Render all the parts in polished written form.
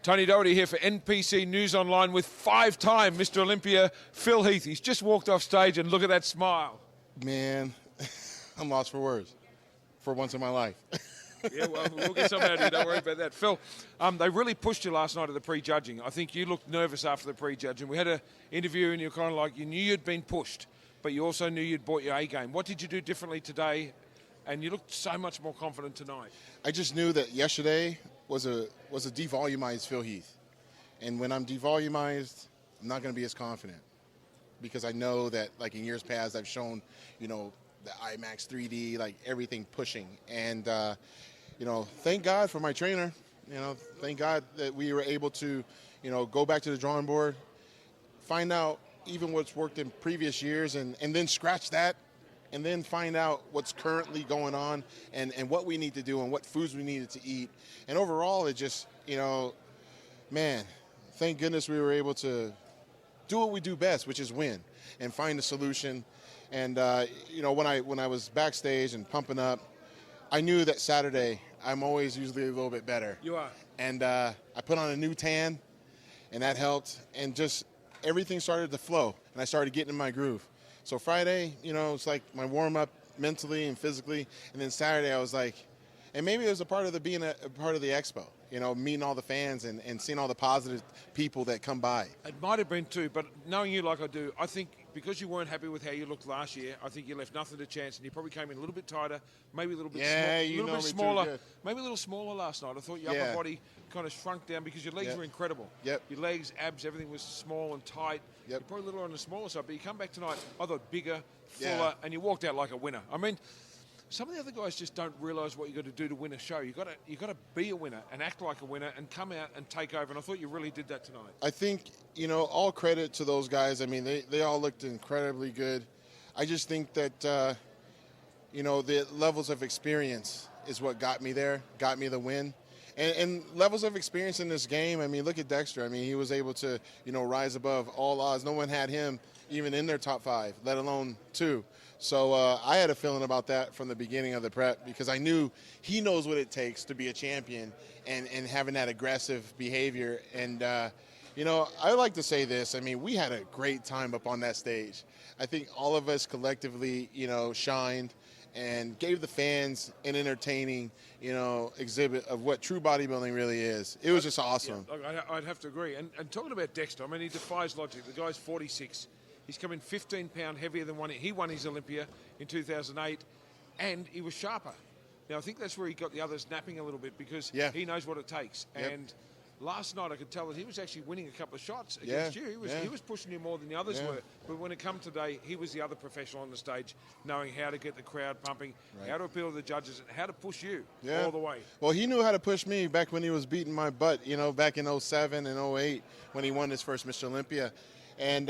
Tony Doherty here for NPC News Online with five-time Mr. Olympia, Phil Heath. He's just walked off stage and look at that smile. Man, I'm lost for words for once in my life. Yeah, well, we'll get some out of you. Don't worry about that. Phil, they really pushed you last night at the pre-judging. I think you looked nervous after the pre-judging. We had an interview and you were kind of like, you knew you'd been pushed, but you also knew you'd brought your A-game. What did you do differently today? And you looked so much more confident tonight. I just knew that yesterday was a devolumized Phil Heath. And when I'm devolumized, I'm not going to be as confident because I know that, like in years past, I've shown, you know, the IMAX 3D, like everything pushing. And, you know, thank God for my trainer. You know, thank God that we were able to, you know, go back to the drawing board, find out even what's worked in previous years and then scratch that and then find out what's currently going on and what we need to do and what foods we needed to eat. And overall, it just, you know, man, thank goodness we were able to do what we do best, which is win and find a solution. And, you know, when I was backstage and pumping up, I knew that Saturday I'm always usually a little bit better. You are. And I put on a new tan, and that helped. And just everything started to flow, and I started getting in my groove. So Friday, you know, it's like my warm-up mentally and physically. And then Saturday I was like, and maybe it was a part of being a part of the expo, you know, meeting all the fans and seeing all the positive people that come by. It might have been too, but knowing you like I do, I think because you weren't happy with how you looked last year, I think you left nothing to chance, and you probably came in a little bit tighter, maybe a little bit, smaller, maybe a little smaller last night. I thought your upper body kind of shrunk down because your legs were incredible. Yep. Your legs, abs, everything was small and tight. Yep. You're probably a little on the smaller side, but you come back tonight, I thought bigger, fuller, and you walked out like a winner. I mean, some of the other guys just don't realise what you got to do to win a show. You got to be a winner and act like a winner and come out and take over. And I thought you really did that tonight. I think, you know, all credit to those guys. I mean, they all looked incredibly good. I just think that, you know, the levels of experience is what got me there, got me the win. And levels of experience in this game, I mean, look at Dexter. I mean, he was able to, you know, rise above all odds. No one had him even in their top five, let alone two. So I had a feeling about that from the beginning of the prep because I knew he knows what it takes to be a champion and having that aggressive behavior. And, you know, I like to say this. I mean, we had a great time up on that stage. I think all of us collectively, you know, shined and gave the fans an entertaining, you know, exhibit of what true bodybuilding really is. It was just awesome. Yeah, I'd have to agree. And talking about Dexter, I mean, he defies logic. The guy's 46. He's come in 15 pound heavier than he won his Olympia in 2008, and he was sharper. Now, I think that's where he got the others napping a little bit because he knows what it takes. Yep. And last night I could tell that he was actually winning a couple of shots against you. He was pushing you more than the others were. But when it come today, he was the other professional on the stage, knowing how to get the crowd pumping, how to appeal to the judges, and how to push you all the way. Well, he knew how to push me back when he was beating my butt, you know, back in 07 and 08 when he won his first Mr. Olympia. And,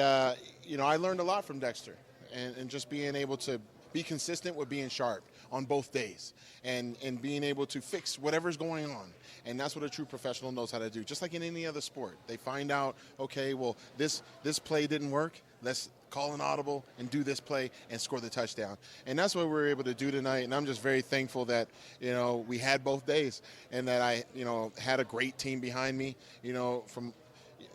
you know, I learned a lot from Dexter and just being able to be consistent with being sharp on both days and being able to fix whatever's going on. And that's what a true professional knows how to do, just like in any other sport. They find out, okay, well, this play didn't work. Let's call an audible and do this play and score the touchdown. And that's what we were able to do tonight. And I'm just very thankful that, you know, we had both days and that I, you know, had a great team behind me, you know, from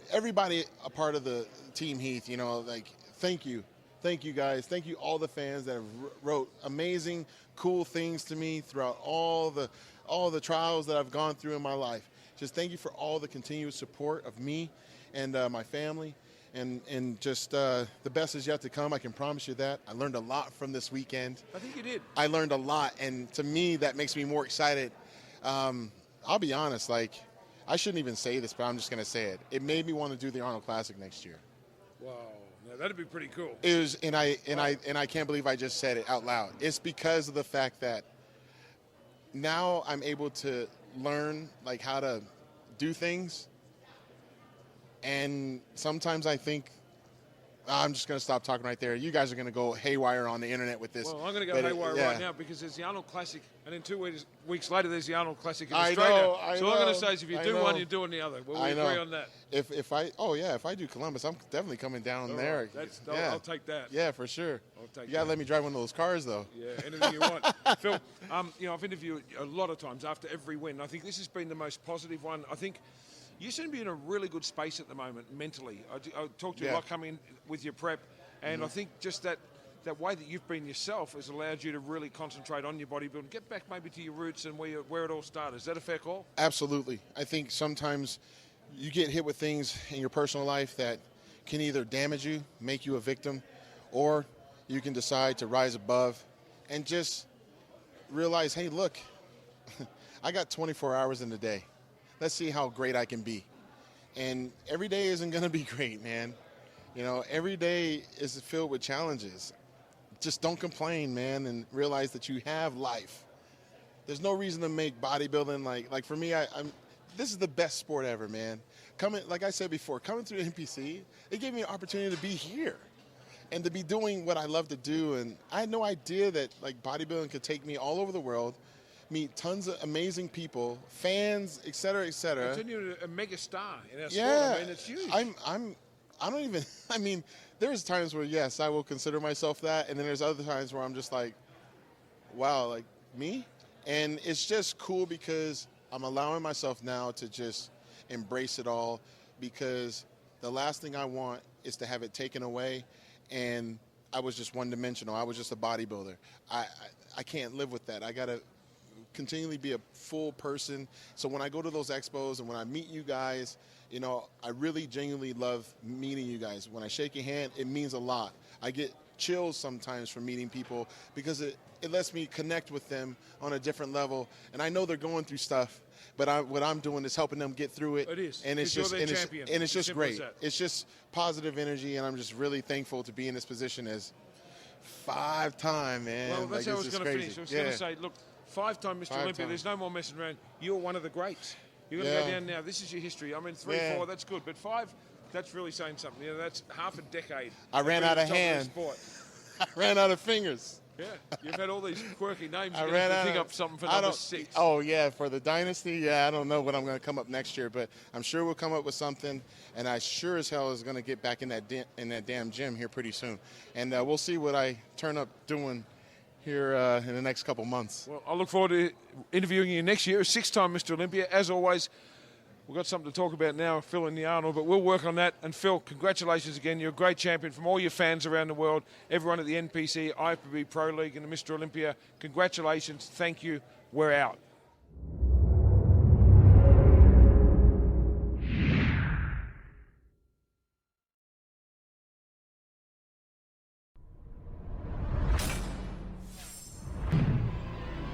everybody a part of the team Heath, you know, like, thank you. Thank you, guys. Thank you, all the fans that have wrote amazing, cool things to me throughout all the trials that I've gone through in my life. Just thank you for all the continuous support of me and my family. And just the best is yet to come. I can promise you that. I learned a lot from this weekend. I think you did. I learned a lot. And to me, that makes me more excited. I'll be honest, like, I shouldn't even say this, but I'm just going to say it. It made me want to do the Arnold Classic next year. Wow, now that'd be pretty cool. It was, and I can't believe I just said it out loud. It's because of the fact that now I'm able to learn like how to do things, and sometimes I think I'm just going to stop talking right there. You guys are going to go haywire on the internet with this. Well, I'm going to go haywire right now because there's the Arnold Classic, and then 2 weeks later there's the Arnold Classic in Australia. So all I'm going to say is if you do one, you're doing the other. Well, we agree on that. If I do Columbus, I'm definitely coming down there. Right. I'll take that. Yeah, for sure. You got to let me drive one of those cars, though. Yeah, anything you want. Phil, you know, I've interviewed a lot of times after every win. I think this has been the most positive one. I think You seem to be in a really good space at the moment mentally. I talked to you a Yeah. lot coming in with your prep, and I think just that way that you've been yourself has allowed you to really concentrate on your bodybuilding. Get back maybe to your roots and where it all started. Is that a fair call? Absolutely. I think sometimes you get hit with things in your personal life that can either damage you, make you a victim, or you can decide to rise above and just realize, hey, look, I got 24 hours in the day. Let's see how great I can be. And every day isn't going to be great, man. You know, every day is filled with challenges. Just don't complain, man, and realize that you have life. There's no reason to make bodybuilding like for me, this is the best sport ever, man. Like I said before, coming through NPC, it gave me an opportunity to be here and to be doing what I love to do. And I had no idea that like bodybuilding could take me all over the world, meet tons of amazing people, fans, et cetera, et cetera. Turn you a mega star in our Yeah, sport. I mean, it's huge. I don't even, I mean, there's times where, yes, I will consider myself that. And then there's other times where I'm just like, wow, like me? And it's just cool because I'm allowing myself now to just embrace it all, because the last thing I want is to have it taken away and I was just one-dimensional. I was just a bodybuilder. I can't live with that. I got to continually be a full person. So when I go to those expos and when I meet you guys, you know, I really genuinely love meeting you guys. When I shake your hand, it means a lot. I get chills sometimes from meeting people because it lets me connect with them on a different level. And I know they're going through stuff, but what I'm doing is helping them get through it. It is. And it's You're just their champion. and it's just Simple as great. that. It's just positive energy, and I'm just really thankful to be in this position as 5-time, man. Well, that's like, how I was going to crazy. finish. I was going to say, look, 5-time Mr. Olympia, Five-time. there's no more messing around. You're one of the greats. You're going to Yeah. go down now. This is your history. I mean, 3, Yeah. 4, that's good. But 5, that's really saying something. You know, that's half a decade. I ran being out at of the top hand. this sport. I ran out of fingers. Yeah, you've had all these quirky names. I You're ran going out to pick of, up something for I number don't- 6. Oh, yeah, for the Dynasty, yeah, I don't know what I'm going to come up next year, but I'm sure we'll come up with something, and I sure as hell is going to get back in that damn gym here pretty soon. And we'll see what I turn up doing here in the next couple months. Well, I look forward to interviewing you next year. 6-time Mr. Olympia. As always, we've got something to talk about now, Phil and the Arnold, but we'll work on that. And Phil, congratulations again. You're a great champion from all your fans around the world, everyone at the NPC, IFBB Pro League and the Mr. Olympia. Congratulations. Thank you. We're out.